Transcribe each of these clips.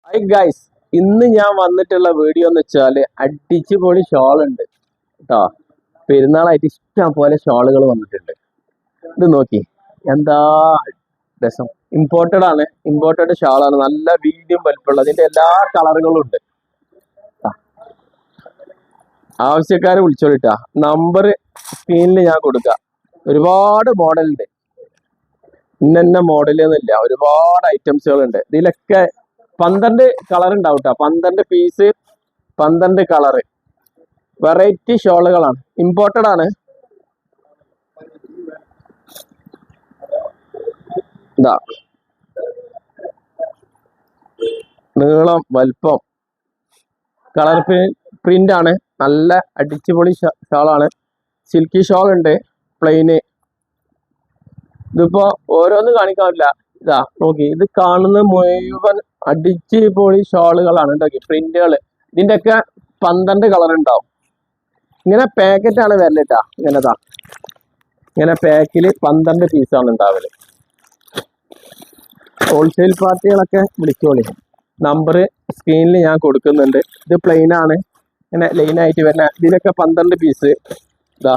Hi guys, ഇന്ന് ഞാൻ വന്നിട്ടുള്ള വീഡിയോ എന്ന് വെച്ചാല് അടിച്ചു പൊളി ഷോൾ ഉണ്ട് കേട്ടോ. പെരുന്നാളായിട്ട് ഇഷ്ടം പോലെ ഷോളുകൾ വന്നിട്ടുണ്ട്. ഇത് നോക്കി, എന്താ രസം. ഇമ്പോർട്ടഡ് ഷാളാണ്. നല്ല വീതിയും വലിപ്പമുള്ള, അതിന്റെ എല്ലാ കളറുകളും ഉണ്ട്. ആവശ്യക്കാരെ വിളിച്ചോളിട്ടാ. നമ്പർ സ്ക്രീനിൽ ഞാൻ കൊടുക്കാം. ഒരുപാട് മോഡലുണ്ട്. ഇന്ന മോഡൽ എന്നില്ല, ഒരുപാട് ഐറ്റംസുകൾ ഉണ്ട്. ഇതിലൊക്കെ 12 കളർ ഉണ്ടാവും കേട്ടോ. 12 പീസ്, 12 കളറ്. വെറൈറ്റി ഷോളുകളാണ്, ഇമ്പോർട്ടഡ് ആണ്. ഇതാ നീളം, വലിപ്പം, കളർ പ്രിന്റ് ആണ്. നല്ല അടിച്ചുപൊളി ഷോളാണ്. സിൽക്കി ഷോൾ ഉണ്ട്, പ്ലെയിന്. ഇതിപ്പോ ഓരോന്ന് കാണിക്കാൻ പറ്റില്ല. ഇതാ നോക്കി, ഇത് കാണുന്ന മുഴുവൻ അടിച്ച് പൊളി ഷോളുകളാണ് കേട്ടോ, പ്രിന്റുകൾ. ഇതിന്റെ ഒക്കെ 12 കളർ ഉണ്ടാവും. ഇങ്ങനെ പാക്കറ്റാണ് വരലിട്ടാ. ഇങ്ങനെ പാക്കില് 12 പീസാണ് ഉണ്ടാവല്. ഹോൾസെയിൽ പാർട്ടികളൊക്കെ വിളിച്ചോളി. നമ്പർ സ്ക്രീനിൽ ഞാൻ കൊടുക്കുന്നുണ്ട്. ഇത് പ്ലെയിൻ ആണ്, ഇങ്ങനെ ലൈനായിട്ട് വരുന്ന. ഇതിലൊക്കെ 12 പീസ്. ഇതാ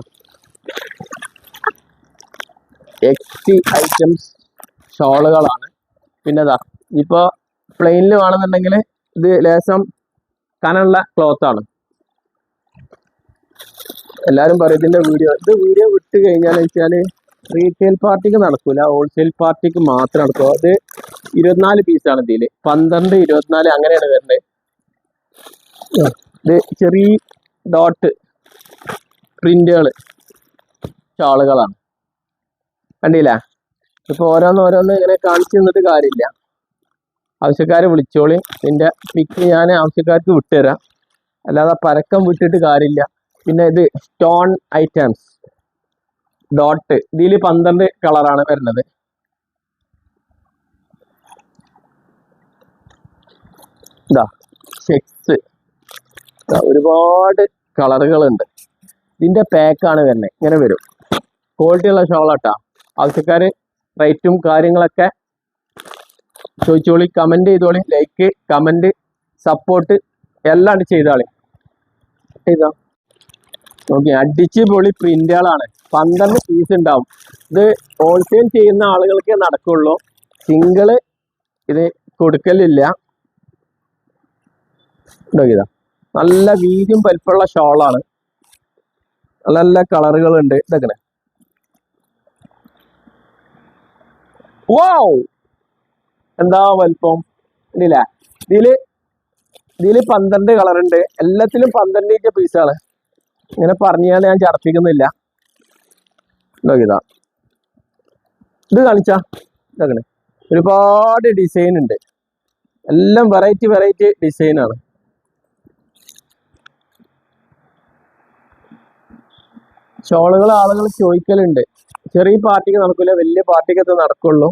എക്സി ഐറ്റംസ് ഷോളുകളാണ്. പിന്നെ ഇതാ ഇപ്പൊ പ്ലെയിനിൽ വേണമെന്നുണ്ടെങ്കിൽ ഇത് ലേശം കനമുള്ള ക്ലോത്ത് ആണ്. എല്ലാരും പറയും ഇതിന്റെ വീഡിയോ വിട്ട് കഴിഞ്ഞാൽ വെച്ചാല് റീറ്റെയിൽ പാർട്ടിക്ക് നടക്കൂല, ഹോൾസെയിൽ പാർട്ടിക്ക് മാത്രം നടക്കും. അത് 24 പീസാണ് ഇതില്. 12, 24 അങ്ങനെയാണ് വരുന്നത്. ഇത് ചെറിയ ഡോട്ട് പ്രിന്റുകള് ഷാളുകളാണ്. കണ്ടില്ലേ? ഇപ്പൊ ഓരോന്ന് ഇങ്ങനെ കാണിച്ചു തന്നിട്ട് കാര്യമില്ല. ആവശ്യക്കാരെ വിളിച്ചോളി. ഇതിന്റെ പിക്ക് ഞാൻ ആവശ്യക്കാർക്ക് വിട്ടുതരാം, അല്ലാതെ പരക്കം വിട്ടിട്ട് കാര്യമില്ല. പിന്നെ ഇത് സ്റ്റോൺ ഐറ്റംസ് ഡോട്ട്. ഇതിൽ 12 കളറാണ് വരുന്നത്. ഇതാ ചെക്സ്, ഒരുപാട് കളറുകളുണ്ട്. ഇതിന്റെ പാക്കാണ് വരുന്നത്. ഇങ്ങനെ വരും. ക്വാളിറ്റി ഉള്ള ഷോളാട്ടാ. ആവശ്യക്കാര് റേറ്റും കാര്യങ്ങളൊക്കെ ചോദിച്ചോളി, കമന്റ് ചെയ്തോളി. ലൈക്ക്, കമന്റ്, സപ്പോർട്ട് എല്ലാം ചെയ്താളി. ചെയ്തോ നോക്കി, അടിച്ച് പൊളി പ്രിന്റുകളാണ്. 12 പീസ് ഉണ്ടാവും. ഇത് ഹോൾസെയിൽ ചെയ്യുന്ന ആളുകൾക്ക് നടക്കുള്ളൂ, സിംഗിള് ഇത് കൊടുക്കലില്ല. ഇതാ നല്ല വീതിയും വലിപ്പമുള്ള ഷോളാണ്. നല്ല നല്ല കളറുകളുണ്ട്. ഇതൊക്കെ വാവ്, എന്താ വലിപ്പം. ഇല്ല, ഇതില് 12 കളർ ഉണ്ട്. എല്ലാത്തിലും 12 പീസാണ്. ഇങ്ങനെ പറഞ്ഞാൽ ഞാൻ ചർപ്പിക്കുന്നില്ല. ഇതാ ഇത് കാണിച്ചാ. ഇതങ്ങനെ ഒരുപാട് ഡിസൈൻ ഉണ്ട്. എല്ലാം വെറൈറ്റി ഡിസൈനാണ്. ഷോളുകൾ ആളുകൾ ചോദിക്കലുണ്ട്. ചെറിയ പാർട്ടിക്ക് നടക്കില്ല, വലിയ പാർട്ടിക്കകത്ത് നടക്കുള്ളൂ.